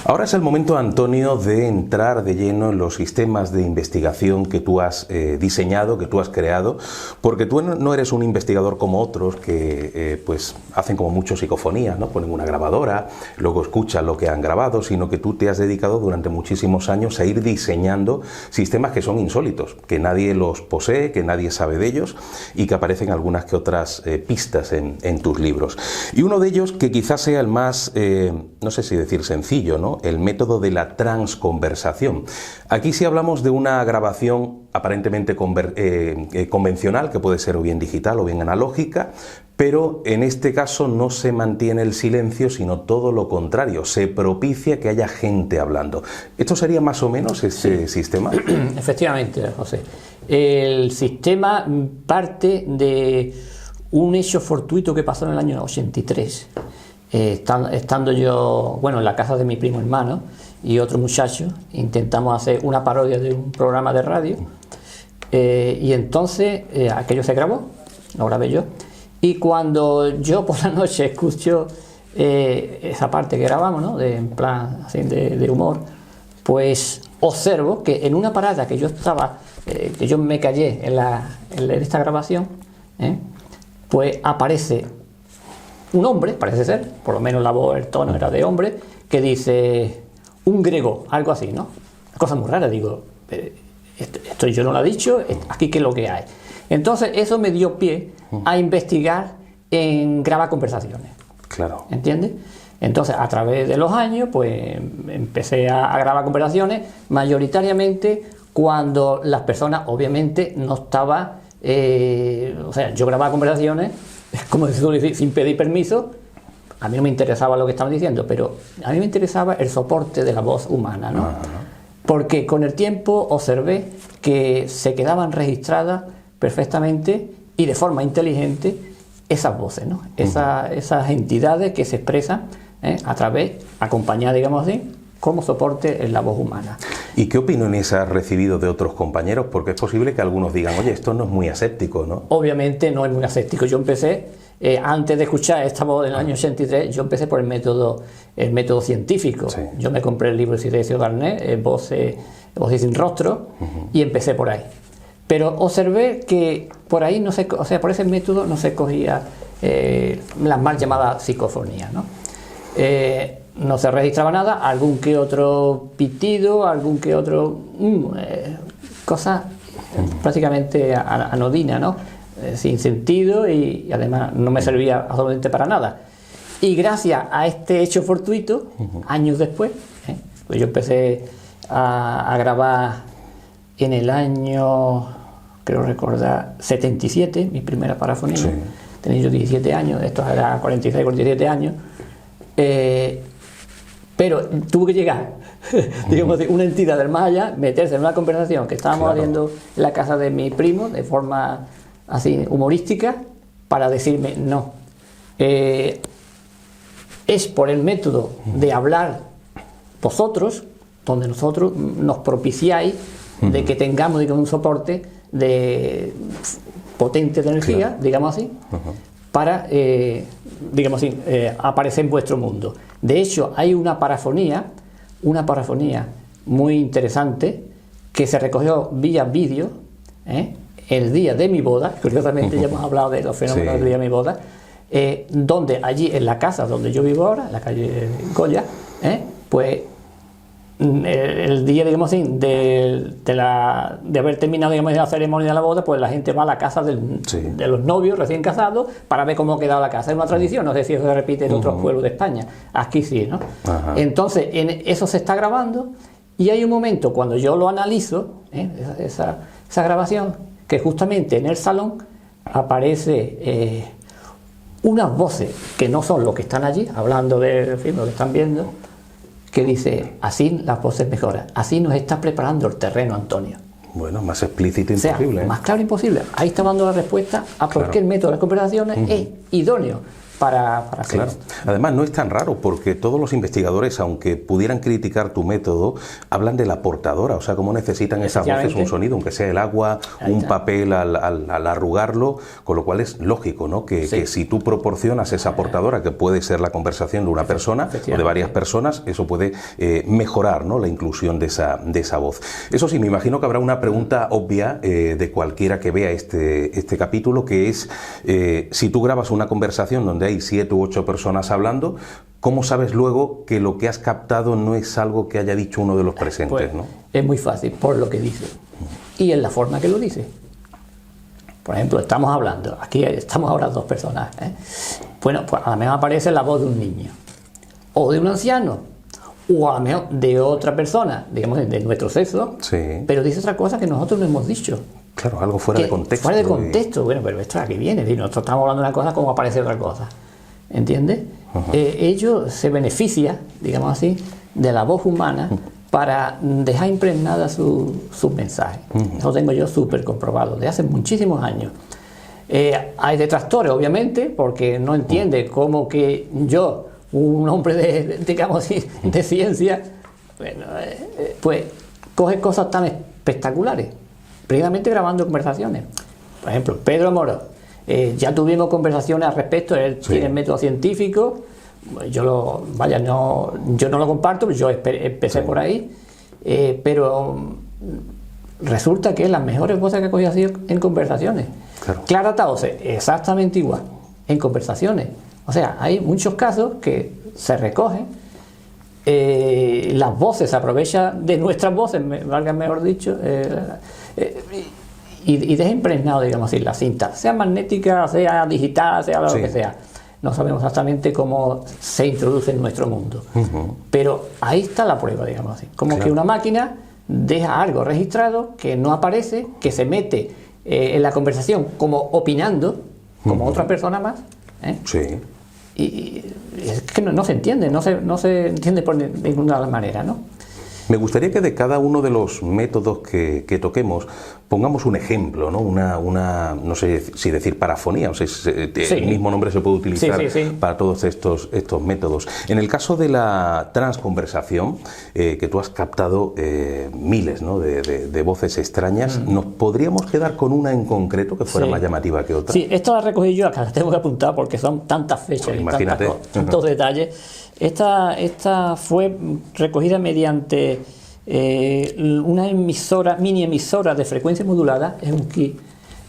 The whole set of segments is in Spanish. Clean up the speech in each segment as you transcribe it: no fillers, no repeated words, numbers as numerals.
Ahora es el momento, Antonio, de entrar de lleno en los sistemas de investigación que tú has diseñado, que tú has creado, porque tú no eres un investigador como otros que pues hacen como mucho psicofonía, ¿no? Ponen una grabadora, luego escuchan lo que han grabado, sino que tú te has dedicado durante muchísimos años a ir diseñando sistemas que son insólitos, que nadie los posee, que nadie sabe de ellos y que aparecen algunas que otras pistas en tus libros. Y uno de ellos, que quizás sea el más, no sé si decir sencillo, ¿no? El método de la transconversación. Aquí sí hablamos de una grabación aparentemente convencional, que puede ser o bien digital o bien analógica, pero en este caso no se mantiene el silencio, sino todo lo contrario, se propicia que haya gente hablando. ¿Esto sería más o menos ese sistema? Efectivamente, José. El sistema parte de un hecho fortuito que pasó en el año 83. Estando yo, bueno, en la casa de mi primo hermano y otro muchacho, intentamos hacer una parodia de un programa de radio, y entonces aquello se grabó, lo grabé yo, y cuando yo por la noche escucho esa parte que grabamos, ¿no? En plan así de humor, pues observo que en una parada que yo estaba, que yo me callé en esta grabación, pues aparece un hombre, parece ser, por lo menos la voz, el tono era de hombre, que dice un griego, algo así, ¿no? Una cosa muy rara, digo, esto yo no lo he dicho, aquí qué es lo que hay. Entonces eso me dio pie a investigar en grabar conversaciones. Claro. ¿Entiendes? Entonces a través de los años pues empecé a grabar conversaciones, mayoritariamente cuando las personas obviamente no estaban, o sea, yo grababa conversaciones, como decir, sin pedir permiso. A mí no me interesaba lo que estaban diciendo, pero a mí me interesaba el soporte de la voz humana, ¿no? Porque con el tiempo observé que se quedaban registradas perfectamente y de forma inteligente esas voces, ¿no? Esas entidades que se expresan a través, acompañadas, digamos así, como soporte en la voz humana. ¿Y qué opiniones has recibido de otros compañeros? Porque es posible que algunos digan, oye, esto no es muy aséptico, ¿no? Obviamente no es muy aséptico. Yo empecé, antes de escuchar esta voz del año 83, yo empecé por el método científico. Sí. Yo me compré el libro de Silencio Garnet, Voces sin rostro, y empecé por ahí. Pero observé que por ahí no se, o sea, por ese método no se cogía las mal llamadas psicofonías, ¿no? No se registraba nada, algún que otro pitido, algún que otro cosa prácticamente anodina, ¿no? Sin sentido y además no me servía absolutamente para nada. Y gracias a este hecho fortuito, años después, pues yo empecé a grabar en el año, creo recordar, 77, mi primera parafonía. Sí. Tenía yo 17 años, esto era 46, 47 años. Pero tuvo que llegar, digamos, una entidad del más allá, meterse en una conversación que estábamos haciendo en la casa de mi primo, de forma así humorística, para decirme no. Es por el método de hablar vosotros, donde nosotros nos propiciáis de que tengamos, digamos, un soporte potente de energía, digamos así, para, digamos así, aparecer en vuestro mundo. De hecho, hay una parafonía muy interesante que se recogió vía vídeo el día de mi boda. Curiosamente ya hemos hablado de los fenómenos del día de mi boda, donde allí en la casa donde yo vivo ahora, en la calle Goya, pues el día, digamos así, de haber terminado, digamos, la ceremonia de la boda, pues la gente va a la casa de los novios recién casados para ver cómo ha quedado la casa. Es una tradición, no sé si eso se repite en otros pueblos de España. Aquí sí, ¿no? Entonces, eso se está grabando y hay un momento cuando yo lo analizo, esa grabación, que justamente en el salón aparece unas voces que no son los que están allí, hablando de lo que están viendo, que dice, así las voces mejoran, así nos está preparando el terreno, Antonio. Bueno, más explícito imposible. Más claro imposible. Ahí está dando la respuesta a por qué el método de las conversaciones es idóneo para hacer Claro. esto. Además, no es tan raro porque todos los investigadores, aunque pudieran criticar tu método, hablan de la portadora, o sea, cómo necesitan esas voces un sonido, aunque sea el agua, un papel al arrugarlo, con lo cual es lógico, ¿no? Que si tú proporcionas esa portadora, que puede ser la conversación de una persona o de varias personas, eso puede mejorar, ¿no?, la inclusión de esa voz. Eso sí, me imagino que habrá una pregunta obvia de cualquiera que vea este capítulo, que es si tú grabas una conversación donde hay 7 u 8 personas hablando, ¿cómo sabes luego que lo que has captado no es algo que haya dicho uno de los presentes? Pues, ¿no? es muy fácil, por lo que dice y en la forma que lo dice. Por ejemplo, estamos hablando, aquí estamos ahora 2 personas, ¿eh? Bueno, pues a lo mejor aparece la voz de un niño, o de un anciano, o a lo mejor de otra persona, digamos de nuestro sexo, pero dice otra cosa que nosotros no hemos dicho. Claro, algo fuera de contexto. Fuera de contexto, bueno, pero esto aquí viene, nosotros estamos hablando de una cosa como aparece otra cosa, ¿entiendes? Ello se beneficia, digamos así, de la voz humana para dejar impregnada sus mensajes. Eso tengo yo súper comprobado, de hace muchísimos años. Hay detractores, obviamente, porque no entiende cómo que yo, un hombre digamos así, de ciencia, bueno, pues coge cosas tan espectaculares, precisamente grabando conversaciones. Por ejemplo, Pedro Amorós, ya tuvimos conversaciones al respecto, él tiene método científico, yo no lo comparto, yo empecé por ahí, pero resulta que las mejores voces que ha cogido ha sido en conversaciones. Clara Tauce, exactamente igual, en conversaciones. O sea, hay muchos casos que se recogen, las voces, se aprovecha de nuestras voces, valga mejor dicho, y deja impregnado, digamos así, la cinta, sea magnética, sea digital, sea lo que sea. No sabemos exactamente cómo se introduce en nuestro mundo. Pero ahí está la prueba, digamos así. Como que una máquina deja algo registrado que no aparece, que se mete en la conversación como opinando, como otra persona más. Y es que no se entiende, no se entiende por ninguna manera, ¿no? Me gustaría que de cada uno de los métodos que toquemos pongamos un ejemplo, ¿no? No sé si decir parafonía, o sea, el mismo nombre se puede utilizar para todos estos métodos. En el caso de la transconversación, que tú has captado miles, ¿no?, de voces extrañas, ¿nos podríamos quedar con una en concreto que fuera más llamativa que otra? Sí, esto la recogí yo, acá la tengo que apuntar porque son tantas fechas y tantos detalles. Esta fue recogida mediante una mini emisora de frecuencia modulada. Es un kit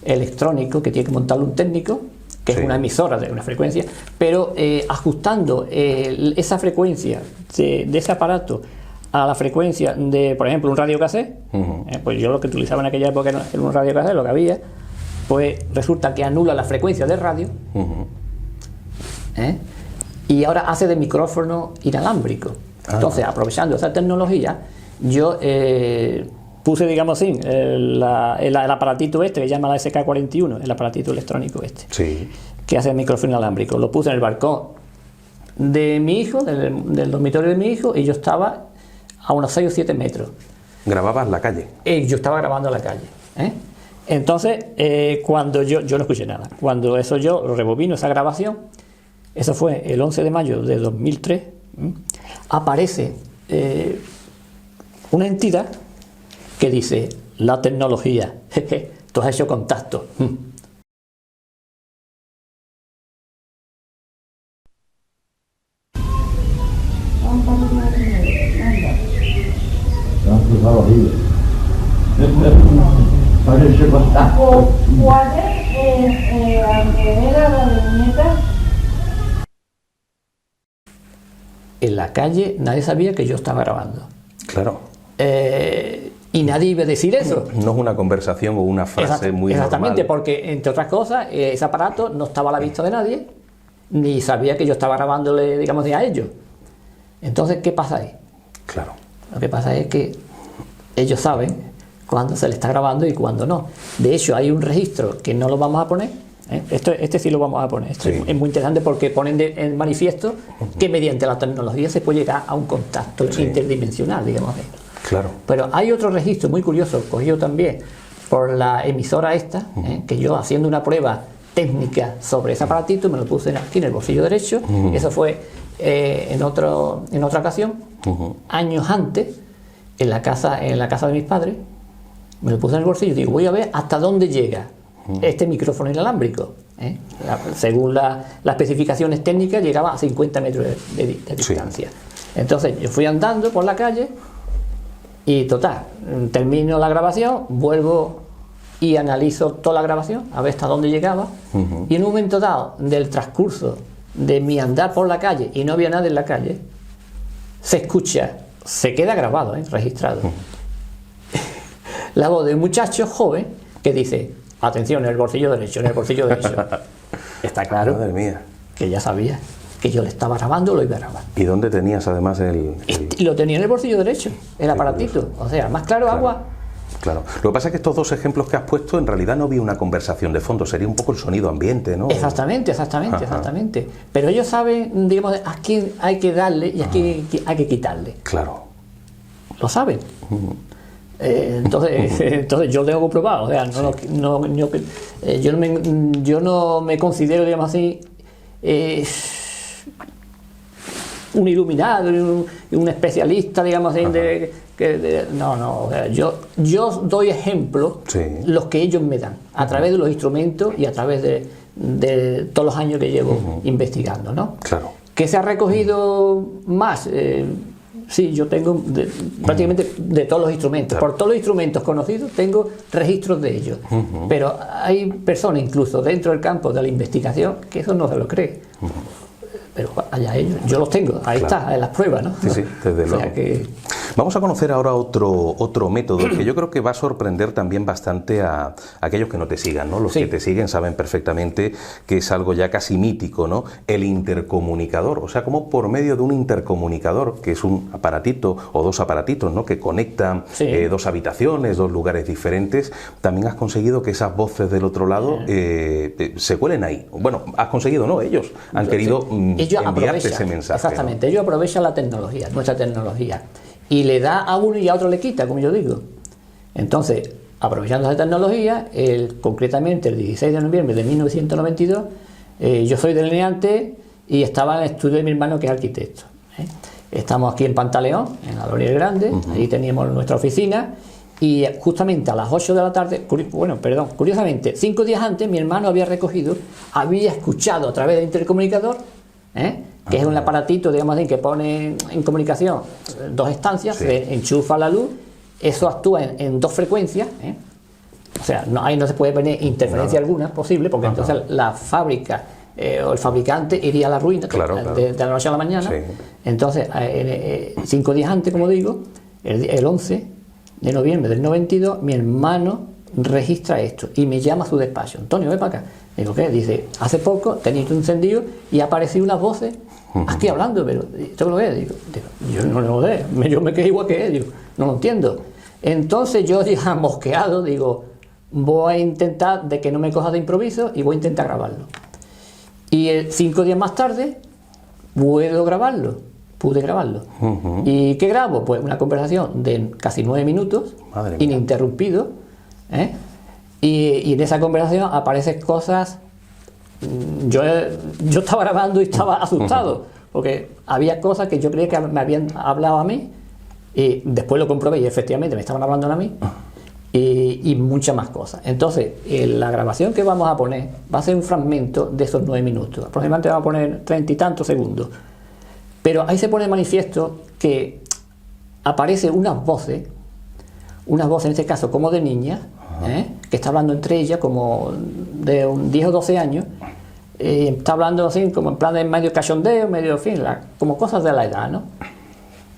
electrónico que tiene que montarlo un técnico, que es una emisora de una frecuencia, pero ajustando esa frecuencia de ese aparato a la frecuencia de, por ejemplo, un radiocassette, pues yo lo que utilizaba en aquella época era un radiocassette, lo que había, pues resulta que anula la frecuencia de radio, y ahora hace de micrófono inalámbrico. Entonces, aprovechando esa tecnología, yo puse, digamos así, el aparatito este que llama la SK41, el aparatito electrónico este, que hace el micrófono inalámbrico. Lo puse en el balcón de mi hijo, del dormitorio de mi hijo, y yo estaba a unos 6 o 7 metros. ¿Grababas la calle? Yo estaba grabando la calle. Entonces, cuando yo no escuché nada. Cuando eso yo rebobino esa grabación, eso fue el 11 de mayo de 2003, aparece una entidad que dice: la tecnología, tú has hecho contacto. ¿Cuál es, aunque era la viñeta? En la calle nadie sabía que yo estaba grabando. Claro. Y nadie iba a decir eso. No es una conversación o una frase muy normal. Exactamente, porque entre otras cosas, ese aparato no estaba a la vista de nadie, ni sabía que yo estaba grabándole, digamos, a ellos. Entonces, ¿qué pasa ahí? Claro. Lo que pasa es que ellos saben cuándo se le está grabando y cuándo no. De hecho, hay un registro que no lo vamos a poner. Este sí lo vamos a poner. Esto es muy interesante porque ponen en manifiesto que mediante la tecnología se puede llegar a un contacto interdimensional, digamos. Claro. Pero hay otro registro muy curioso, cogido también por la emisora esta, que yo haciendo una prueba técnicas sobre ese aparatito, me lo puse aquí en el bolsillo derecho. Eso fue en otra ocasión, años antes, en la casa de mis padres. Me lo puse en el bolsillo y digo, voy a ver hasta dónde llega este micrófono inalámbrico. Según las especificaciones técnicas, llegaba a 50 metros de distancia. Entonces yo fui andando por la calle y total, termino la grabación, vuelvo y analizo toda la grabación a ver hasta dónde llegaba. Y en un momento dado del transcurso de mi andar por la calle y no había nadie en la calle, se escucha, se queda grabado, registrado, la voz de un muchacho joven que dice, atención, en el bolsillo derecho, en el bolsillo derecho. Está claro. Madre mía. Que ya sabía que yo le estaba grabando, lo iba a grabar. ¿Y dónde tenías además Y lo tenía en el bolsillo derecho, el aparatito. Curioso. O sea, más claro, agua. Claro. Lo que pasa es que estos dos ejemplos que has puesto, en realidad no vi una conversación de fondo, sería un poco el sonido ambiente, ¿no? Exactamente. Pero ellos saben, digamos, a quién hay que darle y a quién hay que quitarle. Claro. Lo saben. Entonces yo lo tengo comprobado. O sea, yo no me considero, digamos así, un iluminado, un especialista, digamos así, no, o sea, yo doy ejemplo, los que ellos me dan, a través de los instrumentos y a través de todos los años que llevo investigando, ¿no? Claro. ¿Qué se ha recogido más? Sí, yo tengo prácticamente de todos los instrumentos. Por todos los instrumentos conocidos tengo registros de ellos. Pero hay personas incluso dentro del campo de la investigación que eso no se lo cree. Pero allá ellos, yo los tengo, ahí está, en las pruebas, ¿no? Sí, desde luego. O sea que... Vamos a conocer ahora otro método que yo creo que va a sorprender también bastante a aquellos que no te sigan, ¿no? Los que te siguen saben perfectamente que es algo ya casi mítico, ¿no? El intercomunicador, o sea, como por medio de un intercomunicador, que es un aparatito o dos aparatitos, ¿no? Que conectan dos habitaciones, dos lugares diferentes, también has conseguido que esas voces del otro lado se cuelen ahí. Bueno, has conseguido, ¿no? Ellos han querido enviarte ese mensaje. Exactamente, ¿no? Ellos aprovechan la tecnología, nuestra tecnología. Y le da a uno y a otro le quita, como yo digo. Entonces, aprovechando esa tecnología, concretamente el 16 de noviembre de 1992, yo soy delineante y estaba en el estudio de mi hermano, que es arquitecto. Estamos aquí en Pantaleón, en la Lorier Grande, ahí teníamos nuestra oficina, y justamente a las 8 de la tarde, curiosamente, 5 días antes, mi hermano había escuchado a través del intercomunicador, que es un aparatito, digamos así, que pone en comunicación dos estancias, se enchufa la luz, eso actúa en dos frecuencias, o sea, ahí no se puede poner interferencia alguna posible, porque entonces la fábrica o el fabricante iría a la ruina de la noche a la mañana. Entonces, 5 días antes, como digo, el 11 de noviembre del 92, mi hermano registra esto y me llama a su despacho. Antonio, ven para acá. Digo, ¿qué? Dice, hace poco tenéis un encendido y ha aparecido unas voces aquí hablando, pero ¿esto lo es? Digo, yo no lo sé, yo me quedé igual que él, digo, no lo entiendo. Entonces yo ya mosqueado, digo, voy a intentar de que no me coja de improviso y voy a intentar grabarlo. Y 5 días más tarde pude grabarlo. ¿Y qué grabo? Pues una conversación de casi 9 minutos, ininterrumpido, y en esa conversación aparecen cosas. Yo estaba grabando y estaba asustado, porque había cosas que yo creía que me habían hablado a mí, y después lo comprobé y efectivamente me estaban hablando a mí, y muchas más cosas. Entonces, la grabación que vamos a poner va a ser un fragmento de esos 9 minutos, aproximadamente vamos a poner 30 y tantos segundos, pero ahí se pone de manifiesto que aparecen unas voces en este caso como de niñas, que está hablando entre ellas como de un 10 o 12 años, está hablando así como en plan de medio cachondeo, medio fin, como cosas de la edad, ¿no?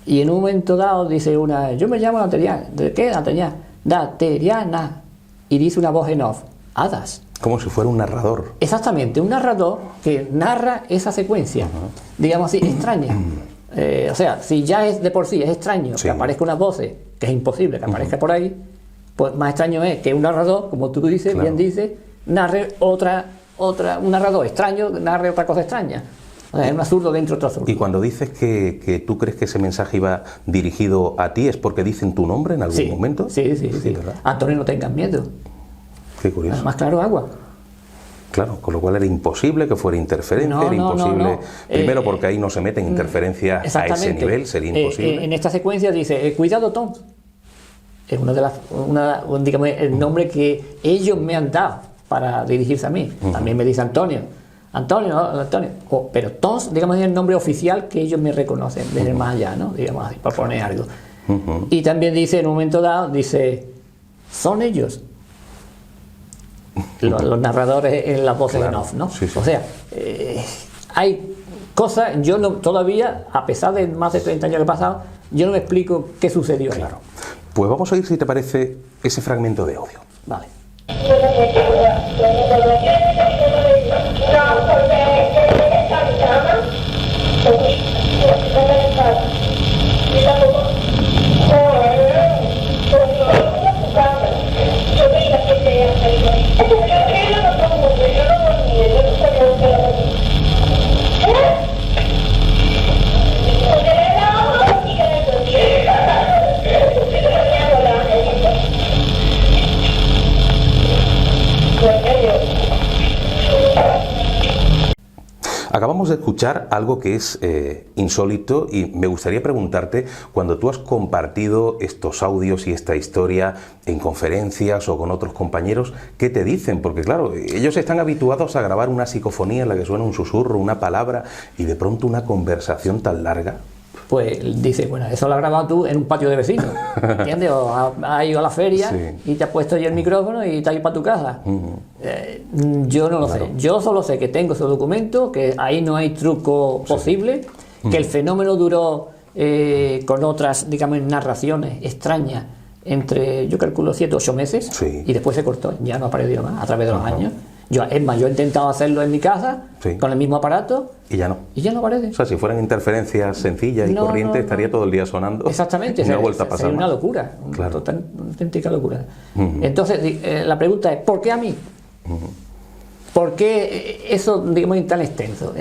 Y en un momento dado dice una, yo me llamo Nateriana. ¿De qué Nateriana? Nateriana. Y dice una voz en off, hadas. Como si fuera un narrador. Exactamente, un narrador que narra esa secuencia, digamos así, extraña. O sea, si ya es de por sí es extraño que aparezca una voz, que es imposible que aparezca por ahí, pues más extraño es que un narrador, como tú dices, bien dices, narre un narrador extraño, narre otra cosa extraña. O sea, es un absurdo dentro de otro absurdo. Y cuando dices que tú crees que ese mensaje iba dirigido a ti, ¿es porque dicen tu nombre en algún momento? Sí. ¿Verdad? Antonio, no tengas miedo. Qué curioso. Más claro, agua. Claro, con lo cual era imposible que fuera interferencia, era imposible. Primero porque ahí no se meten interferencias a ese nivel, sería imposible. En esta secuencia dice, cuidado Tom. Es digamos, el nombre que ellos me han dado para dirigirse a mí. También me dice Antonio. Pero Tom, digamos, es el nombre oficial que ellos me reconocen desde más allá, ¿no? Digamos así, para poner algo. Y también dice, en un momento dado, dice, son ellos. Los narradores en las voces en off, ¿no? Sí. O sea, hay cosas, yo no, todavía, a pesar de más de 30 años que he pasado, yo no me explico qué sucedió ahí. Claro. Pues vamos a oír, si te parece, ese fragmento de audio. Vale. Acabamos de escuchar algo que es insólito y me gustaría preguntarte, cuando tú has compartido estos audios y esta historia en conferencias o con otros compañeros, ¿qué te dicen? Porque claro, ellos están habituados a grabar una psicofonía en la que suena un susurro, una palabra y de pronto una conversación tan larga. Pues dice, bueno, eso lo has grabado tú en un patio de vecinos, ¿entiendes? O has ido a la feria y te has puesto ahí el micrófono y te has ido para tu casa. Yo no lo sé. Yo solo sé que tengo ese documento, que ahí no hay truco posible, que el fenómeno duró con otras, digamos, narraciones extrañas entre, yo calculo, 7 o 8 meses y después se cortó, ya no ha aparecido más a través de los años. Yo he intentado hacerlo en mi casa con el mismo aparato y ya no aparece. O sea, si fueran interferencias sencillas y corrientes, estaría todo el día sonando. Exactamente, no ha vuelto a pasar. Sería una locura, una auténtica locura. Entonces, la pregunta es, ¿por qué a mí? ¿Por qué eso, digamos, es tan extenso?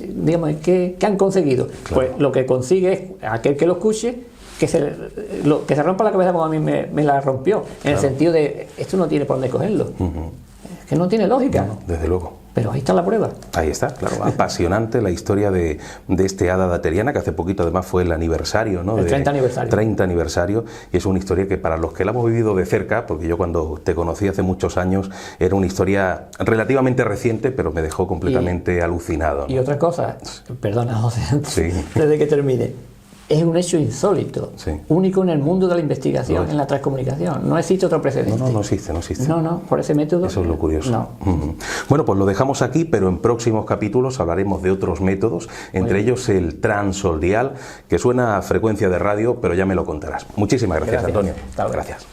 Digamos, ¿qué han conseguido? Pues lo que consigue es aquel que lo escuche que se rompa la cabeza como a mí me la rompió, en el sentido de, esto no tiene por dónde cogerlo. Es que no tiene lógica. No, desde luego. Pero ahí está la prueba. Ahí está, claro. Apasionante la historia de este hada dateriana, que hace poquito además fue el aniversario, ¿no? El 30 aniversario. 30 aniversario, y es una historia que para los que la hemos vivido de cerca, porque yo cuando te conocí hace muchos años, era una historia relativamente reciente, pero me dejó completamente alucinado, ¿no? Y otra cosa, perdona José, antes de que termine. Es un hecho insólito, único en el mundo de la investigación, en la transcomunicación. No existe otro precedente. No existe. No, por ese método. Eso es lo curioso. No. Bueno, pues lo dejamos aquí, pero en próximos capítulos hablaremos de otros métodos, entre ellos el transsoldial, que suena a frecuencia de radio, pero ya me lo contarás. Muchísimas gracias. Antonio. Gracias.